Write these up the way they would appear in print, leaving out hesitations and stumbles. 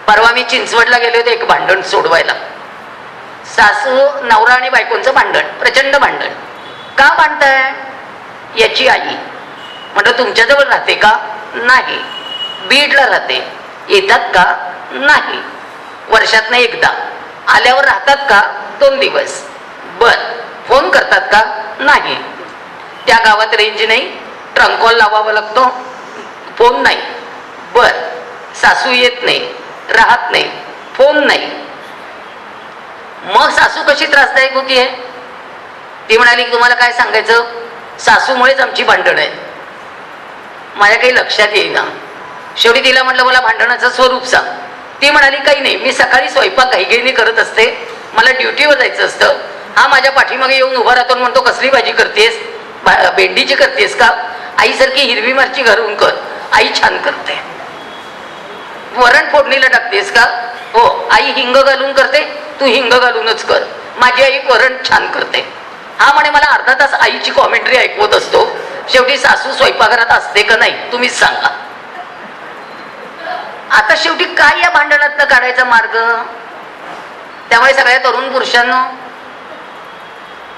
परवा मी चिंचवडला गेले होते एक भांडण सोडवायला. सासू नवरा आणि बायकोंचं भांडण, प्रचंड भांडण. का भांडताय? याची आई म्हटलं तुमच्याजवळ राहते का? नाही. बीडला राहते. येतात का? नाही. वर्षातनं एकदा. आल्यावर राहतात का? 2 दिवस. बर. फोन करतात का? नाही. त्या गावात रेंज नाही, ट्रंक कॉल लावावा लागतो, फोन नाही. बर. सासू येत नाही, राहत नाही, फोन नाही. मग सासू कशी त्रासदायक होतीये? ती म्हणाली की तुम्हाला काय सांगायचं, सासूमुळेच आमची भांडणं आहेत. माझ्या काही लक्षात येईना. शेवटी तिला म्हटलं मला भांडणाचं स्वरूप सांग. ती म्हणाली काही नाही, मी सकाळी स्वयंपाक घाईघाईने करत असते, मला ड्युटीवर जायचं असतं. हा माझ्या पाठीमागे येऊन उभा राहतो आणि म्हणतो कसली भाजी करतेस, भेंडीची करतेस का? आईसारखी हिरवी मिरची घरून कर, आई छान करते. वरण फोडणीला टाकतेस का? हो. आई हिंग घालून करते, तू हिंग घालूनच कर, माझी आई वरण छान करते. हा म्हणे मला अर्धा तास आईची कॉमेंट्री ऐकवत असतो. शेवटी सासू स्वयंपाकघरात असते का नाही तुम्हीच सांगा. आता शेवटी काय या भांडणातनं काढायचा मार्ग? त्यामुळे सगळ्या तरुण पुरुषांनो,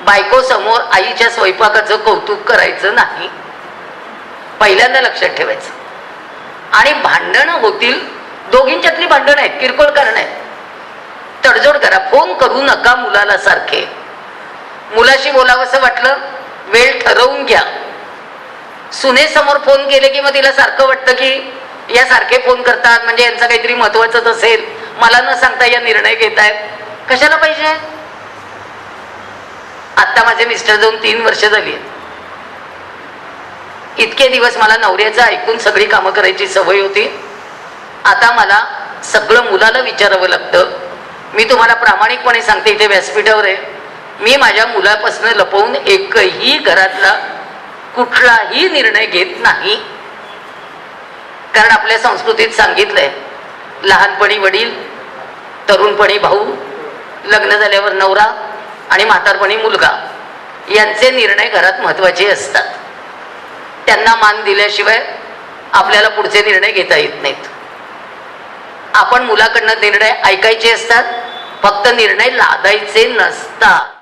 बायको समोर आईच्या स्वयंपाकाचं कौतुक करायचं नाही, पहिल्यांदा लक्षात ठेवायचं. आणि भांडणं होतील, दोघींच्यातली भांडणं आहेत, किरकोळ कारण आहेत, तडजोड करा. फोन करू नका मुलाला सारखे. मुलाशी बोलावंसं वाटलं, वेळ ठरवून घ्या. सुनेसमोर फोन केले की मग तिला सारखं वाटतं की या सारखे फोन करतात म्हणजे यांचं काहीतरी महत्वाचंच असेल, मला न सांगता या निर्णय घेत आहेत. कशाला पाहिजे? आता माझे मिस्टर जाऊन 3 वर्ष झाली. इतके दिवस मला नवऱ्याचं ऐकून सगळी कामं करायची सवय होती. आता मला सगळं मुलाला विचारावं लागतं. मी तुम्हाला प्रामाणिकपणे सांगते, इथे व्यासपीठावर आहे, मी माझ्या मुलापासून लपवून एकही घरातला कुठलाही निर्णय घेत नाही. कारण आपल्या संस्कृतीत सांगितलंय, लहानपणी वडील, तरुणपणी भाऊ, लग्न झाल्यावर नवरा आणि म्हातारपणी मुलगा, यांचे निर्णय घरात महत्वाचे असतात. त्यांना मान दिल्याशिवाय आपल्याला पुढचे निर्णय घेता येत नाहीत. आपण मुलाकडनं निर्णय ऐकायचे असतात, फक्त निर्णय लादायचे नसतात.